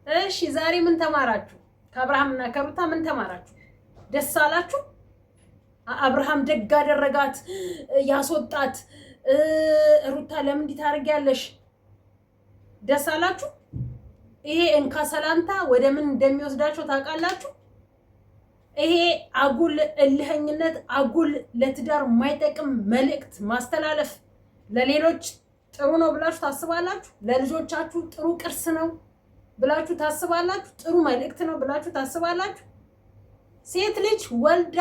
እሺ ዛሬ ምን ተማራችሁ? ከአብርሃምና ከሩታ ምን ተማራችሁ? ደስ አላችሁ? አብርሃም ደግ አደረጋት ያስወጣት። ሩታ ለምን እንዲታርጊያለሽ? ደስ አላችሁ? ይሄ እንካ ሰላምታ ወደ ምን እንደሚወስዳችሁ ታውቃላችሁ? ይሄ አጉል እልህኝነት፣ አጉል ለትዳር የማይጠቅም መልእክት ማስተላለፍ ለሌሎች ጥሩ ነው ብላችሁ ታስባላችሁ? ለልጆቻችሁ ጥሩ ቅርስ ነው ብላችሁ ታስባላችሁ? ጥሩ መልእክት ነው ብላችሁ ታስባላችሁ? ሴት ልጅ ወልዳ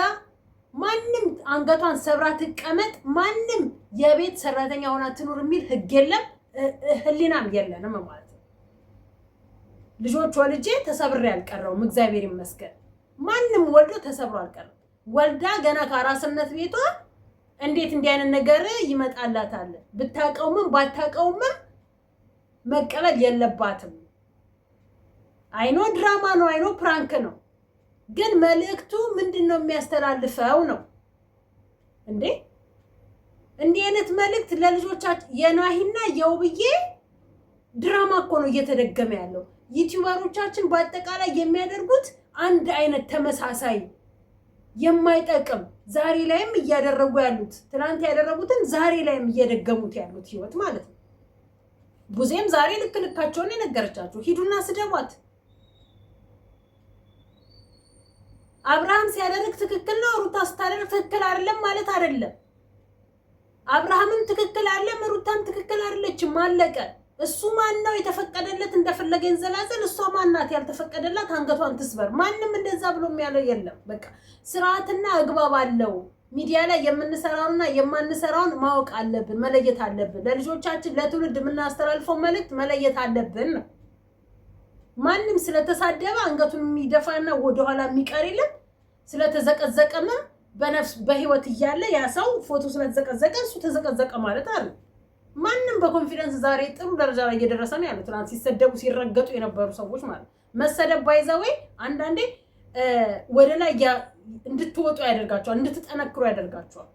ማንም አንገቷን ሰብራ ትቀመጥ፣ ማንም የቤት ሰራተኛ ሆና ትኑር የሚል ህግ የለም፣ ህሊናም የለንም ማለት ነው። ልጆች ወልጄ ተሰብሬ አልቀረውም፣ እግዚአብሔር ይመስገን። ማንም ወልዶ ተሰብሮ አልቀረም። ወልዳ ገና ከአራስነት ቤቷ እንዴት እንዲህ አይነት ነገር ይመጣላታል? ብታቀውምም ባታቀውምም መቀበል የለባትም። አይኖ ድራማ ነው፣ አይኖ ፕራንክ ነው፣ ግን መልእክቱ ምንድነው የሚያስተላልፈው ነው እንዴ? እንዲህ አይነት መልእክት ለልጆቻችን የናሂና የውብዬ ድራማ እኮ ነው እየተደገመ ያለው። ዩቲዩበሮቻችን በአጠቃላይ የሚያደርጉት አንድ አይነት ተመሳሳይ የማይጠቅም ዛሬ ላይም እያደረጉ ያሉት ትናንት ያደረጉትን ዛሬ ላይም እየደገሙት ያሉት ህይወት ማለት ነው። ቡዜም ዛሬ ልክ ልካቸውን የነገረቻችሁ ሂዱና ስደቧት። አብርሃም ሲያደርግ ትክክል ነው፣ ሩታ ስታደርግ ትክክል አይደለም ማለት አይደለም። አብርሃምም ትክክል አይደለም፣ ሩታም ትክክል አይደለችም፣ አለቀ። እሱ ማን ነው የተፈቀደለት እንደፈለገ እንዘላዘል፣ እሷ ማናት ያልተፈቀደላት አንገቷን ትስበር። ማንም እንደዛ ብሎ የሚያለው የለም። በቃ ስርዓትና አግባብ አለው። ሚዲያ ላይ የምንሰራውና የማንሰራውን ማወቅ አለብን፣ መለየት አለብን። ለልጆቻችን ለትውልድ የምናስተላልፈው መልእክት መለየት አለብን ነው። ማንም ስለተሳደበ አንገቱን የሚደፋና ወደኋላ የሚቀር የለም። ስለተዘቀዘቀም በነፍስ በህይወት እያለ ያ ሰው ፎቶ ስለተዘቀዘቀ እሱ ተዘቀዘቀ ማለት አይደል። ማንም በኮንፊደንስ ዛሬ ጥሩ ደረጃ ላይ እየደረሰ ነው ያለው። ትናንት ሲሰደቡ ሲረገጡ የነበሩ ሰዎች ማለት መሰደብ ባይዘው አንዳንዴ ወደ ላይ እንድትወጡ ያደርጋቸዋል፣ እንድትጠነክሩ ያደርጋቸዋል።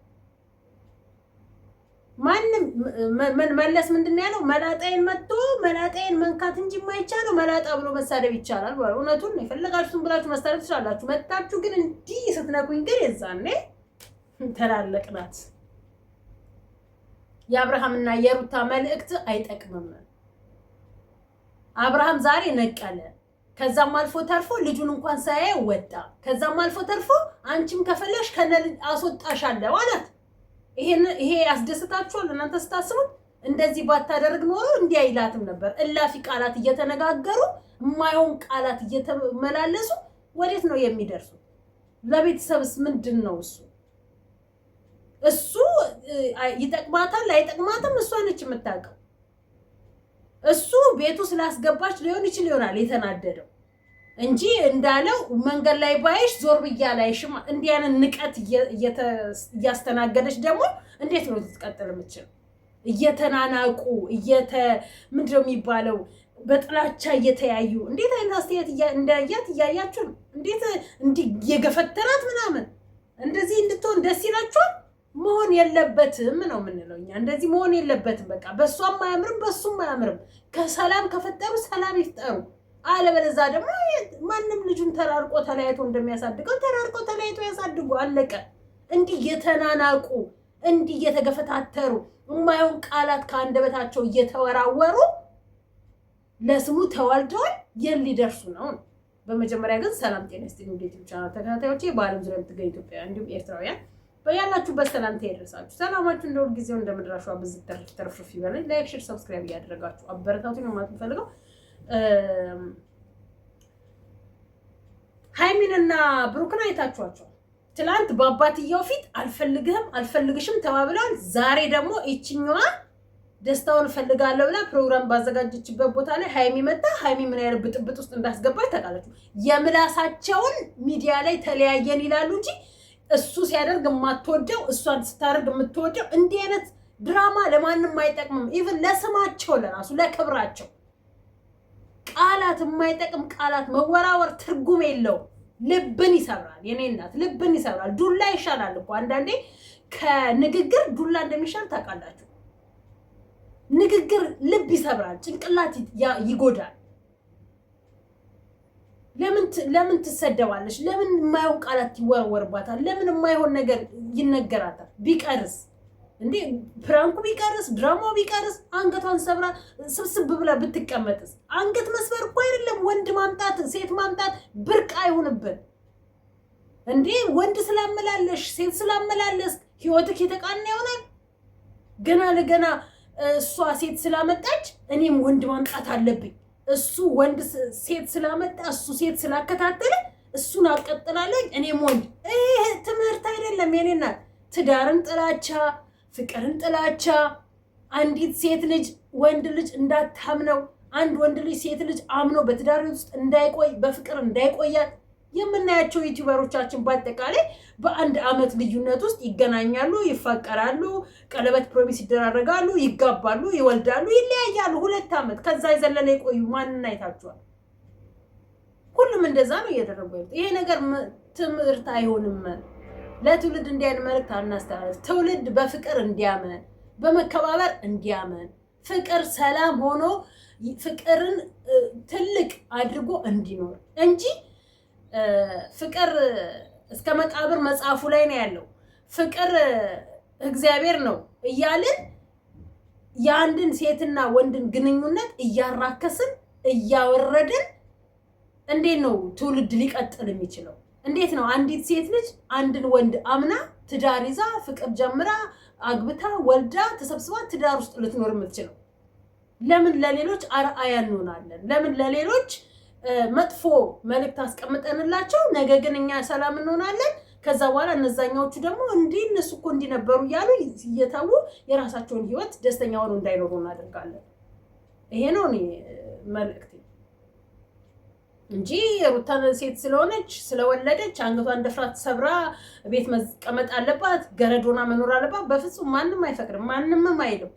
ማንም መለስ ምንድነው ያለው? መላጣዬን መጥቶ መላጣዬን መንካት እንጂ የማይቻለው መላጣ ብሎ መሳደብ ይቻላል። እውነቱን ነው። የፈለጋችሁትን ብላችሁ መሳደብ ትችላላችሁ። መጣችሁ ግን እንዲህ ስትነኩኝ ግን የዛኔ ተላለቅናት። የአብርሃምና የሩታ መልእክት አይጠቅምም። አብርሃም ዛሬ ነቀለ። ከዛም አልፎ ተርፎ ልጁን እንኳን ሳያይ ወጣ። ከዛም አልፎ ተርፎ አንቺም ከፈለሽ ከነል አስወጣሻለሁ አላት። ይሄ ያስደስታችኋል እናንተ ስታስቡት? እንደዚህ ባታደርግ ኖሮ እንዲህ አይላትም ነበር። እላፊ ቃላት እየተነጋገሩ የማይሆን ቃላት እየተመላለሱ ወዴት ነው የሚደርሱት? ለቤተሰብስ ምንድን ነው እሱ ይጠቅማታል አይጠቅማትም እሷ ነች የምታውቀው። እሱ ቤቱ ስላስገባች ሊሆን ይችላል የተናደደው እንጂ እንዳለው መንገድ ላይ ባይሽ ዞር ብያ ላይሽም። እንዲህ አይነት ንቀት እያስተናገደች ደግሞ እንዴት ነው ልትቀጥል የምትችለው? እየተናናቁ ምንድነው የሚባለው በጥላቻ እየተያዩ እንዴት አይነት አስተያየት እንዳያት እያያችሁ ነው። እንዴት እንዲህ የገፈተራት ምናምን እንደዚህ እንድትሆን ደስ ይላችኋል? መሆን የለበትም ነው የምንለው እኛ። እንደዚህ መሆን የለበትም። በቃ በሷም አያምርም በሱም አያምርም። ከሰላም ከፈጠሩ ሰላም ይፍጠሩ። አለበለዚያ ደግሞ ማንም ልጁን ተራርቆ ተለያይቶ እንደሚያሳድገው ተራርቆ ተለያይቶ ያሳድጉ። አለቀ። እንዲህ የተናናቁ እንዲህ እየተገፈታተሩ የማይሆን ቃላት ከአንደበታቸው እየተወራወሩ ለስሙ ተዋልደዋል። ሊደርሱ ነው። በመጀመሪያ ግን ሰላም ጤና ይስጥልኝ ውድ ዩቲዩብ ቻናል ተከታታዮቼ፣ በዓለም ዙሪያ የምትገኙ ኢትዮጵያውያን እንዲሁም ኤርትራውያን በያላችሁበት ሰላምታ ይድረሳችሁ። ሰላማችሁ እንደሁል ጊዜው እንደምድራሹ ብዝት ተርፍርፍ ይበል። ላይክ፣ ሼር፣ ሰብስክራይብ እያደረጋችሁ አበረታቱኝ ነው ማለት የምፈልገው። ሃይሚንና ብሩክን አይታችኋቸው ትላንት በአባትየው ፊት አልፈልግሽም ተባብለዋል። ዛሬ ደግሞ እቺኛዋ ደስታውን ፈልጋለሁ ብላ ፕሮግራም ባዘጋጀችበት ቦታ ላይ ሃይሚ መጣ። ሃይሚ ምን ያለ ብጥብጥ ውስጥ እንዳስገባች ታውቃላችሁ። የምላሳቸውን ሚዲያ ላይ ተለያየን ይላሉ እንጂ እሱ ሲያደርግ የማትወደው እሷን ስታደርግ የምትወደው እንዲህ አይነት ድራማ ለማንም አይጠቅምም። ኢቭን ለስማቸው ለራሱ ለክብራቸው ቃላት የማይጠቅም ቃላት መወራወር ትርጉም የለውም። ልብን ይሰብራል። የኔ እናት ልብን ይሰብራል። ዱላ ይሻላል እኮ አንዳንዴ ከንግግር ዱላ እንደሚሻል ታውቃላችሁ። ንግግር ልብ ይሰብራል፣ ጭንቅላት ይጎዳል። ለምን ትሰደባለሽ? ለምን የማይሆን ቃላት ይወረወርባታል? ለምን የማይሆን ነገር ይነገራታል? ቢቀርስ እንዴ ፕራንኩ ቢቀርስ ድራማው ቢቀርስ አንገቷን ሰብራ ስብስብ ብላ ብትቀመጥስ? አንገት መስበር እኮ አይደለም ወንድ ማምጣት ሴት ማምጣት ብርቅ አይሆንብን እንዴ? ወንድ ስላመላለሽ ሴት ስላመላለስ ህይወትክ የተቃና ይሆናል። ገና ለገና እሷ ሴት ስላመጣች እኔም ወንድ ማምጣት አለብኝ። እሱ ወንድ ሴት ስላመጣ እሱ ሴት ስላከታተለ እሱን አቀጥላለኝ እኔም ወንድ። ይሄ ትምህርት አይደለም የኔና ትዳርን ጥላቻ ፍቅርን ጥላቻ። አንዲት ሴት ልጅ ወንድ ልጅ እንዳታምነው፣ አንድ ወንድ ልጅ ሴት ልጅ አምኖ በትዳር ውስጥ እንዳይቆይ በፍቅር እንዳይቆያት የምናያቸው ዩቲዩበሮቻችን በአጠቃላይ በአንድ አመት ልዩነት ውስጥ ይገናኛሉ፣ ይፋቀራሉ፣ ቀለበት ፕሮሚስ ይደራረጋሉ፣ ይጋባሉ፣ ይወልዳሉ፣ ይለያያሉ። 2 አመት ከዛ የዘለለ የቆዩ ማንና አይታችኋል? ሁሉም እንደዛ ነው እያደረጉ ያሉት። ይሄ ነገር ትምህርት አይሆንም። ለትውልድ እንዲያን መልእክት አናስተላልፍ። ትውልድ በፍቅር እንዲያመን በመከባበር እንዲያመን ፍቅር ሰላም ሆኖ ፍቅርን ትልቅ አድርጎ እንዲኖር እንጂ ፍቅር እስከ መቃብር መጽሐፉ ላይ ነው ያለው። ፍቅር እግዚአብሔር ነው እያልን የአንድን ሴትና ወንድን ግንኙነት እያራከስን እያወረድን እንዴት ነው ትውልድ ሊቀጥል የሚችለው? እንዴት ነው አንዲት ሴት ልጅ አንድን ወንድ አምና ትዳር ይዛ ፍቅር ጀምራ አግብታ ወልዳ ተሰብስባ ትዳር ውስጥ ልትኖር የምትችለው? ለምን ለሌሎች አርአያ እንሆናለን? ለምን ለሌሎች መጥፎ መልእክት አስቀምጠንላቸው ነገ ግን እኛ ሰላም እንሆናለን? ከዛ በኋላ እነዛኛዎቹ ደግሞ እነሱ እኮ እንዲነበሩ እያሉ እየተዉ የራሳቸውን ህይወት ደስተኛ ሆነው እንዳይኖሩ እናደርጋለን። ይሄ ነው እኔ መልእክቴ እንጂ ሩታን ሴት ስለሆነች ስለወለደች አንገቷን ደፍራ ሰብራ ቤት መቀመጥ አለባት፣ ገረዶና መኖር አለባት። በፍጹም ማንም አይፈቅድም፣ ማንምም አይልም።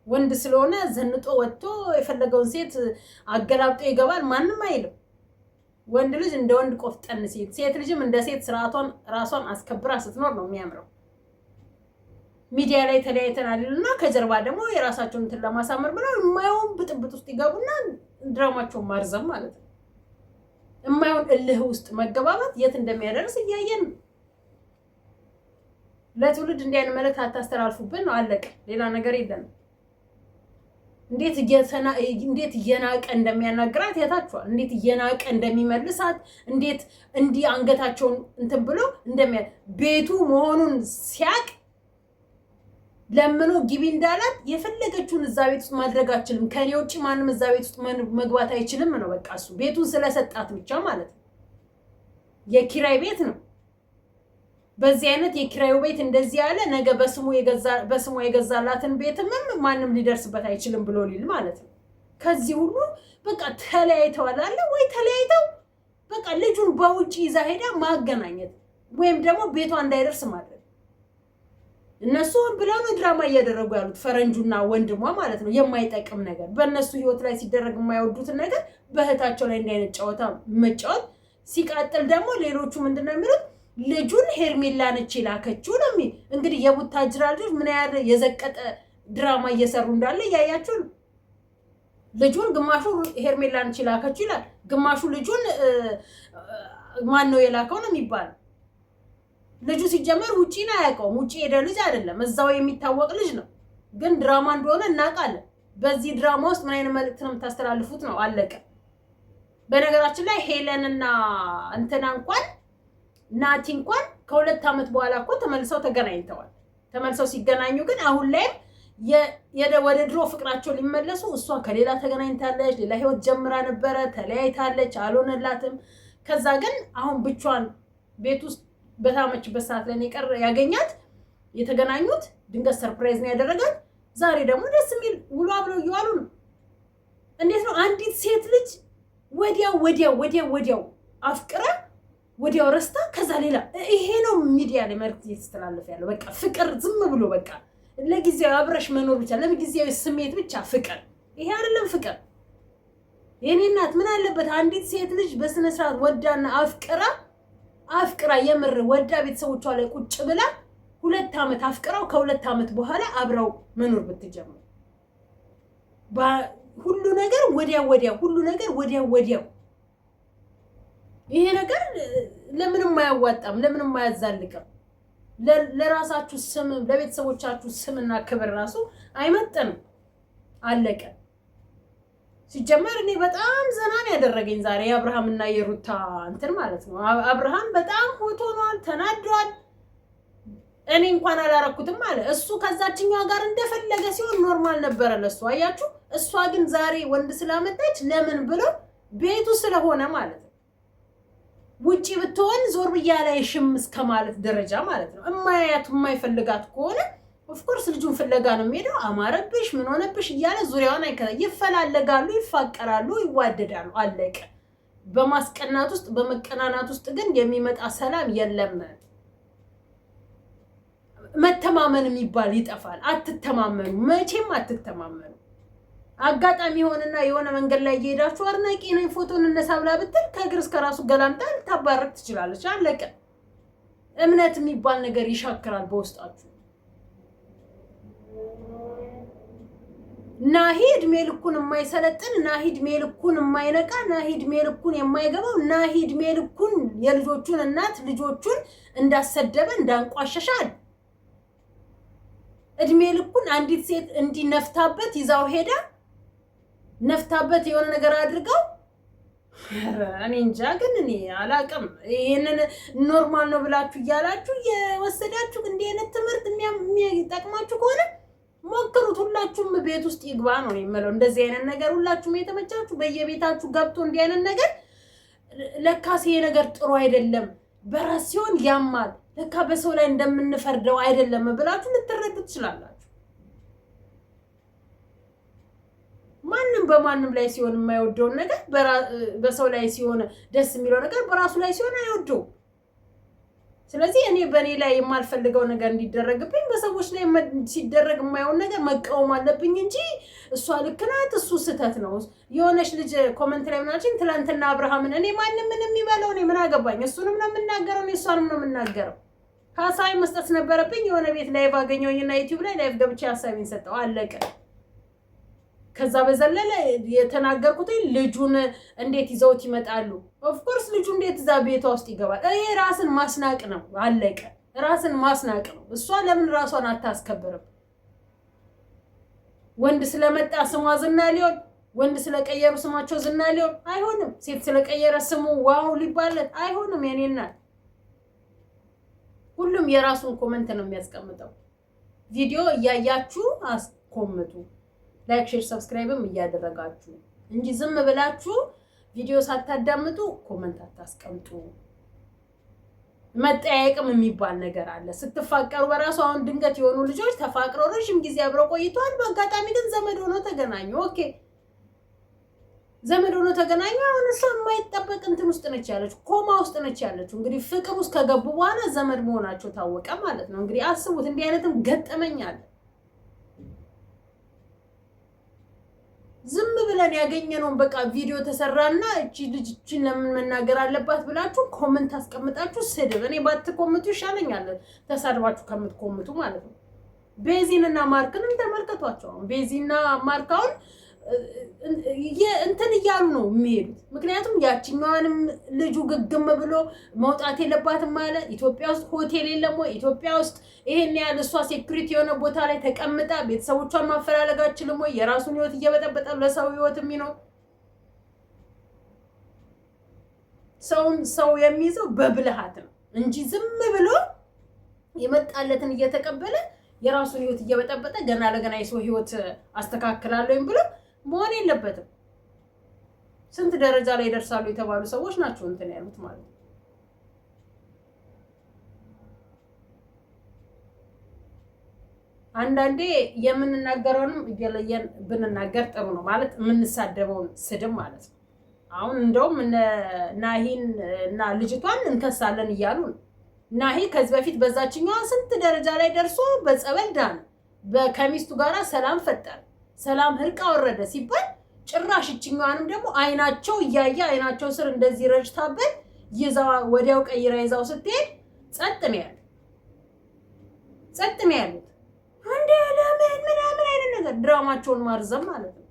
ወንድ ስለሆነ ዘንጦ ወጥቶ የፈለገውን ሴት አገላብጦ ይገባል ማንም አይልም። ወንድ ልጅ እንደ ወንድ ቆፍጠን ሲል፣ ሴት ልጅም እንደ ሴት ስርዓቷን ራሷን አስከብራ ስትኖር ነው የሚያምረው። ሚዲያ ላይ ተለያይተናልና ከጀርባ ደግሞ የራሳቸውን እንትን ለማሳመር ብለው የማይሆን ብጥብጥ ውስጥ ይገቡና ድራማቸውን ማርዘም ማለት ነው። የማይሆን እልህ ውስጥ መገባባት የት እንደሚያደርስ እያየን ለትውልድ እንዲህ አይነት መልእክት አታስተላልፉብን ነው። አለቀ። ሌላ ነገር የለንም። እንዴት እየናቀ እንደሚያናግራት ያታችኋል። እንዴት እየናቀ እንደሚመልሳት፣ እንዴት እንዲህ አንገታቸውን እንትን ብሎ ቤቱ መሆኑን ሲያቅ ለምኖ ግቢ እንዳላት የፈለገችውን እዛ ቤት ውስጥ ማድረግ አትችልም። ከኔ ውጪ ማንም እዛ ቤት ውስጥ መግባት አይችልም ነው በቃ። እሱ ቤቱን ስለሰጣት ብቻ ማለት ነው። የኪራይ ቤት ነው። በዚህ አይነት የኪራዩ ቤት እንደዚህ ያለ ነገ በስሙ የገዛላትን ቤትም ማንም ሊደርስበት አይችልም ብሎ ሊል ማለት ነው። ከዚህ ሁሉ በቃ ተለያይተዋል አለ ወይ ተለያይተው በቃ ልጁን በውጪ ይዛ ሄዳ ማገናኘት ወይም ደግሞ ቤቷ እንዳይደርስ ማድረግ። እነሱ ብለው ነው ድራማ እያደረጉ ያሉት ፈረንጁና ወንድሟ ማለት ነው። የማይጠቅም ነገር በእነሱ ህይወት ላይ ሲደረግ የማይወዱትን ነገር በእህታቸው ላይ እንዳይነት ጨዋታ መጫወት። ሲቃጥል ደግሞ ሌሎቹ ምንድነው የሚሉት? ልጁን ሄርሜላ ነች የላከችው ነው የሚል። እንግዲህ የቡታጅራ ልጆች ምን ያህል የዘቀጠ ድራማ እየሰሩ እንዳለ እያያችሁ ነው። ልጁን ግማሹ ሄርሜላ ነች የላከችው ይላል፣ ግማሹ ልጁን ማን ነው የላከው ነው የሚባለው። ልጁ ሲጀመር ውጪ ነው አያውቀውም። ውጪ ሄደ ልጅ አይደለም፣ እዛው የሚታወቅ ልጅ ነው። ግን ድራማ እንደሆነ እናውቃለን። በዚህ ድራማ ውስጥ ምን አይነት መልእክት ነው የምታስተላልፉት ነው? አለቀ። በነገራችን ላይ ሄለንና እንትና እንኳን ናቲ እንኳን ከ2 አመት በኋላ እኮ ተመልሰው ተገናኝተዋል። ተመልሰው ሲገናኙ ግን አሁን ላይም ወደ ድሮ ፍቅራቸው ሊመለሱ እሷ ከሌላ ተገናኝታለች፣ ሌላ ህይወት ጀምራ ነበረ፣ ተለያይታለች፣ አልሆነላትም። ከዛ ግን አሁን ብቻዋን ቤት ውስጥ በታመችበት ሰዓት ላይ ነቀር ያገኛት የተገናኙት ድንገት ሰርፕራይዝ ነው ያደረጋት። ዛሬ ደግሞ ደስ የሚል ውሎ አብረው እየዋሉ ነው። እንዴት ነው አንዲት ሴት ልጅ ወዲያው አፍቅራ ወዲያው ረስታ ከዛ ሌላ? ይሄ ነው ሚዲያ ላይ መልዕክት እየተስተላለፈ ያለው። በቃ ፍቅር ዝም ብሎ በቃ ለጊዜው አብረሽ መኖር ብቻ፣ ለጊዜው ስሜት ብቻ ፍቅር። ይሄ አይደለም ፍቅር። የኔ እናት ምን አለበት አንዲት ሴት ልጅ በስነ ስርዓት ወዳና አፍቅራ የምር ወዳ ቤተሰቦቿ ላይ ቁጭ ብላ 2 አመት አፍቅራው ከ2 አመት በኋላ አብረው መኖር ብትጀምር። ሁሉ ነገር ወዲያው ይሄ ነገር ለምንም አያዋጣም፣ ለምንም አያዛልቅም። ለራሳችሁ ስም ለቤተሰቦቻችሁ ስምና ክብር ራሱ አይመጥንም። አለቀ። ሲጀመር እኔ በጣም ዘናን ያደረገኝ ዛሬ የአብርሃምና የሩታ እንትን ማለት ነው። አብርሃም በጣም ሆት ሆኗል፣ ተናዷል። እኔ እንኳን አላረኩትም አለ እሱ። ከዛችኛዋ ጋር እንደፈለገ ሲሆን ኖርማል ነበረ ለሱ። አያችሁ። እሷ ግን ዛሬ ወንድ ስላመጣች ለምን ብሎ ቤቱ ስለሆነ ማለት ነው። ውጪ ብትሆን ዞር ብያ ላይ ሽም እስከ ማለት ደረጃ ማለት ነው። እማያያት የማይፈልጋት ከሆነ ኦፍ ኮርስ ልጁን ፍለጋ ነው የሚሄደው። አማረብሽ ምን ሆነብሽ እያለ ዙሪያውን ይፈላለጋሉ፣ ይፋቀራሉ፣ ይዋደዳሉ። አለቀ። በማስቀናት ውስጥ በመቀናናት ውስጥ ግን የሚመጣ ሰላም የለም። መተማመን የሚባል ይጠፋል። አትተማመኑ፣ መቼም አትተማመኑ። አጋጣሚ ሆነና የሆነ መንገድ ላይ እየሄዳችሁ አድናቂ ነኝ ፎቶን እነሳ ብላ ብትል ከእግር እስከ ራሱ ገላምጣ ልታባረክ ትችላለች። አለቀ። እምነት የሚባል ነገር ይሻክራል በውስጣችሁ። ናሂ እድሜ ልኩን የማይሰለጥን፣ ናሂ እድሜ ልኩን የማይነቃ፣ ናሂ እድሜ ልኩን የማይገባው፣ ናሂ እድሜ ልኩን የልጆቹን እናት ልጆቹን እንዳሰደበ እንዳንቋሸሻል። እድሜ ልኩን አንዲት ሴት እንዲነፍታበት ይዛው ሄዳ ነፍታበት የሆነ ነገር አድርገው እኔ እንጃ። ግን እኔ አላቅም። ይሄንን ኖርማል ነው ብላችሁ እያላችሁ የወሰዳችሁ እንዲህ አይነት ትምህርት የሚጠቅማችሁ ከሆነ ሞክሩት። ሁላችሁም ቤት ውስጥ ይግባ ነው የምለው። እንደዚህ አይነት ነገር ሁላችሁም የተመቻችሁ በየቤታችሁ ገብቶ እንዲህ አይነት ነገር ለካስ ይሄ ነገር ጥሩ አይደለም፣ በራስ ሲሆን ያማል፣ ለካ በሰው ላይ እንደምንፈርደው አይደለም ብላችሁ ልትረዱ ትችላላችሁ። ማንም በማንም ላይ ሲሆን የማይወደውን ነገር በሰው ላይ ሲሆን ደስ የሚለው ነገር በራሱ ላይ ሲሆን አይወደው። ስለዚህ እኔ በእኔ ላይ የማልፈልገው ነገር እንዲደረግብኝ በሰዎች ላይ ሲደረግ የማይሆን ነገር መቃወም አለብኝ እንጂ እሷ ልክ ናት እሱ ስህተት ነው። የሆነች ልጅ ኮመንት ላይ ምናችን ትላንትና አብርሃምን እኔ ማንም ምን የሚባለው እኔ ምን አገባኝ፣ እሱንም ነው የምናገረው፣ እኔ እሷንም ነው የምናገረው። ሀሳቤ መስጠት ነበረብኝ። የሆነ ቤት ላይቭ አገኘሁኝና ዩቲዩብ ላይ ላይቭ ገብቼ ሀሳቤን ሰጠው። አለቀ። ከዛ በዘለለ የተናገርኩት ልጁን እንዴት ይዘውት ይመጣሉ? ኦፍ ኮርስ ልጁ እንዴት እዛ ቤቷ ውስጥ ይገባል? ይሄ ራስን ማስናቅ ነው። አለቀ። ራስን ማስናቅ ነው። እሷ ለምን ራሷን አታስከብርም? ወንድ ስለመጣ ስሟ ዝና ሊሆን፣ ወንድ ስለቀየሩ ስማቸው ዝና ሊሆን አይሆንም። ሴት ስለቀየረ ስሙ ዋው ሊባለት አይሆንም። የኔና ሁሉም የራሱን ኮመንት ነው የሚያስቀምጠው። ቪዲዮ እያያችሁ አስኮምቱ። ላይክ ሼር ሰብስክራይብም እያደረጋችሁ እንጂ ዝም ብላችሁ ቪዲዮ ሳታዳምጡ ኮመንት አታስቀምጡ። መጠያየቅም የሚባል ነገር አለ። ስትፋቀሩ በራሱ አሁን ድንገት የሆኑ ልጆች ተፋቅረው ረጅም ጊዜ አብረው ቆይተዋል። በአጋጣሚ ግን ዘመድ ሆኖ ተገናኙ። ኦኬ ዘመድ ሆኖ ተገናኙ። አሁን እሷ የማይጠበቅ እንትን ውስጥ ነች ያለችው፣ ኮማ ውስጥ ነች ያለችው። እንግዲህ ፍቅር ውስጥ ከገቡ በኋላ ዘመድ መሆናቸው ታወቀ ማለት ነው። እንግዲህ አስቡት። እንዲህ አይነትም ገጠመኝ አለ። ዝም ብለን ያገኘነውን በቃ ቪዲዮ ተሰራና እቺ ልጅ እቺን ለምን መናገር አለባት ብላችሁ ኮሜንት አስቀምጣችሁ ስድብ። እኔ ባትኮምቱ ይሻለኛል ተሳድባችሁ ከምትኮምቱ ማለት ነው። ቤዚንና ማርክንም ተመልከቷቸው። ቤዚና ማርካውን እንትን እያሉ ነው የሚሄዱት። ምክንያቱም ያቺኛዋንም ልጁ ግግም ብሎ መውጣት የለባትም አለ። ኢትዮጵያ ውስጥ ሆቴል የለም ወይ? ኢትዮጵያ ውስጥ ይሄን ያህል እሷ ሴኩሪቲ የሆነ ቦታ ላይ ተቀምጣ ቤተሰቦቿን ማፈላለግ አትችልም ወይ? የራሱን ህይወት እየበጠበጠ ለሰው ህይወት የሚኖር ሰው የሚይዘው በብልሃት ነው እንጂ ዝም ብሎ የመጣለትን እየተቀበለ የራሱን ህይወት እየበጠበጠ ገና ለገና የሰው ህይወት አስተካክላለሁ ብሎ መሆን የለበትም። ስንት ደረጃ ላይ ይደርሳሉ የተባሉ ሰዎች ናቸው እንትን ያሉት ማለት ነው። አንዳንዴ የምንናገረውንም እየለየን ብንናገር ጥሩ ነው ማለት የምንሳደበውን ስድብ ማለት ነው። አሁን እንደውም ናሂን እና ልጅቷን እንከሳለን እያሉ ነው። ናሂ ከዚህ በፊት በዛችኛዋ ስንት ደረጃ ላይ ደርሶ በጸበል ዳነ፣ ከሚስቱ ጋራ ሰላም ፈጠረ፣ ሰላም ህርቅ አወረደ ሲባል ጭራሽ እችኛዋንም ደግሞ አይናቸው እያየ አይናቸው ስር እንደዚህ ረጅታበት ይዛው ወዲያው ቀይራ ይዛው ስትሄድ ጸጥ ነው ያሉት። አንዴ ለምን ምናምን አይነት ነገር ድራማቸውን ማርዘም ማለት ነው።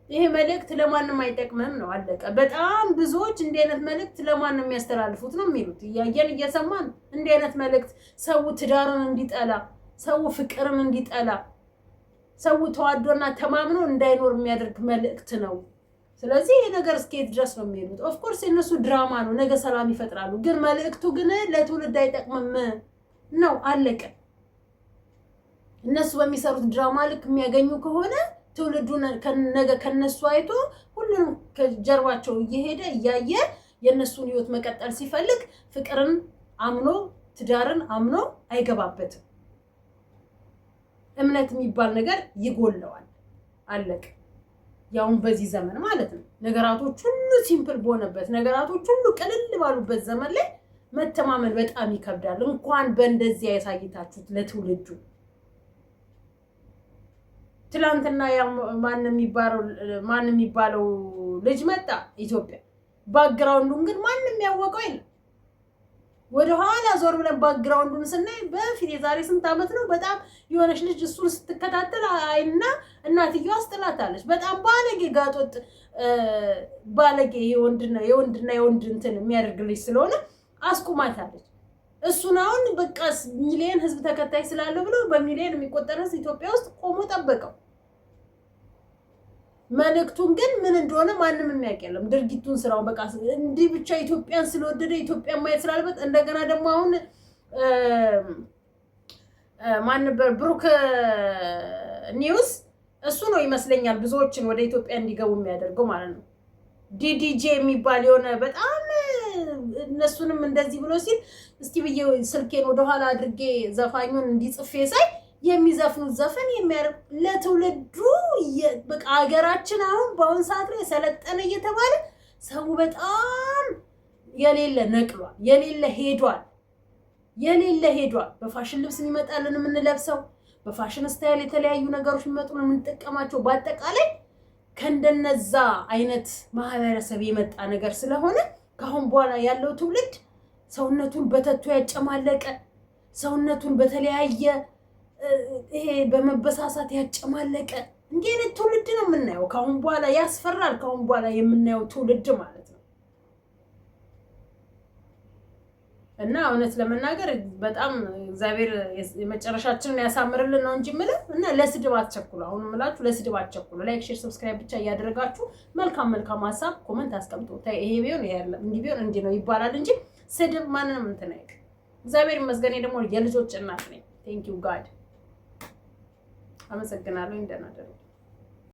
ይሄ መልእክት ለማንም አይጠቅምም ነው አለቀ። በጣም ብዙዎች እንዲህ አይነት መልእክት ለማንም የሚያስተላልፉት ነው የሚሉት እያየን እየሰማን እንዲህ አይነት መልእክት ሰው ትዳርን እንዲጠላ፣ ሰው ፍቅርን እንዲጠላ፣ ሰው ተዋዶና ተማምኖ እንዳይኖር የሚያደርግ መልእክት ነው። ስለዚህ ይሄ ነገር እስከየት ድረስ ነው የሚሄዱት? ኦፍ ኮርስ የነሱ ድራማ ነው፣ ነገ ሰላም ይፈጥራሉ። ግን መልእክቱ ግን ለትውልድ አይጠቅምም ነው አለቀ። እነሱ በሚሰሩት ድራማ ልክ የሚያገኙ ከሆነ ትውልዱን ነገ ከነሱ አይቶ ሁሉንም ከጀርባቸው እየሄደ እያየ የነሱን ህይወት መቀጠል ሲፈልግ ፍቅርን አምኖ ትዳርን አምኖ አይገባበትም። እምነት የሚባል ነገር ይጎለዋል። አለቀ። ያውን በዚህ ዘመን ማለት ነው ነገራቶች ሁሉ ሲምፕል በሆነበት ነገራቶች ሁሉ ቀለል ባሉበት ዘመን ላይ መተማመን በጣም ይከብዳል። እንኳን በእንደዚህ ያሳይታችሁት ለትውልዱ ትላንትና ማን የሚባለው ልጅ መጣ ኢትዮጵያ። ባክግራውንዱን ግን ማንንም ያወቀው የለም። ወደ ኋላ ዞር ብለን ባክግራውንዱን ስናይ በፊት የዛሬ ስንት ዓመት ነው በጣም የሆነች ልጅ እሱን ስትከታተል አይና እናትየው አስጥላታለች። በጣም ባለጌ ጋጦጥ ባለጌ የወንድና የወንድ እንትን የሚያደርግልሽ ስለሆነ አስቁማታለች። እሱን አሁን በቃ ሚሊዮን ህዝብ ተከታይ ስላለው ብሎ በሚሊዮን የሚቆጠር ህዝብ ኢትዮጵያ ውስጥ ቆሞ ጠበቀው። መልእክቱን ግን ምን እንደሆነ ማንም የሚያውቅ የለም። ድርጊቱን ስራው በቃ እንዲህ ብቻ ኢትዮጵያን ስለወደደ ኢትዮጵያን ማየት ስላለበት እንደገና ደግሞ አሁን ማን ነበር ብሩክ ኒውስ እሱ ነው ይመስለኛል ብዙዎችን ወደ ኢትዮጵያ እንዲገቡ የሚያደርገው ማለት ነው። ዲዲጄ የሚባል የሆነ በጣም እነሱንም እንደዚህ ብሎ ሲል እስቲ ብዬ ስልኬን ወደኋላ አድርጌ ዘፋኙን እንዲጽፌ ሳይ የሚዘፍኑት ዘፈን የሚያደርግ ለትውልዱ በቃ ሀገራችን አሁን በአሁን ሰዓት ላይ ሰለጠነ እየተባለ ሰው በጣም የሌለ ነቅሏል፣ የሌለ ሄዷል። በፋሽን ልብስ የሚመጣልን የምንለብሰው በፋሽን ስታይል የተለያዩ ነገሮች የሚመጡን የምንጠቀማቸው በአጠቃላይ ከእንደነዛ አይነት ማህበረሰብ የመጣ ነገር ስለሆነ ከአሁን በኋላ ያለው ትውልድ ሰውነቱን በተቱ ያጨማለቀ ሰውነቱን በተለያየ ይሄ በመበሳሳት ያጨማለቀ እንዲህ አይነት ትውልድ ነው የምናየው ከአሁን በኋላ። ያስፈራል ከአሁን በኋላ የምናየው ትውልድ ማለት ነው። እና እውነት ለመናገር በጣም እግዚአብሔር የመጨረሻችንን ያሳምርልን ነው እንጂ ምንም እና ለስድብ አትቸኩሉ። አሁን እምላችሁ ለስድብ አትቸኩሉ። ላይክ፣ ሼር፣ ሰብስክራይብ ብቻ እያደረጋችሁ መልካም ሀሳብ ኮሜንት አስቀምጡ። ይሄ ቢሆን ይሄ አይደለም እንዲህ ቢሆን እንዲህ ነው ይባላል እንጂ ስድብ ማንንም እንትን አይቅ። እግዚአብሔር ይመስገን ደግሞ የልጆች እናት ነኝ። ቴንክ ዩ ጋድ። አመሰግናለሁ። እንደናደሩ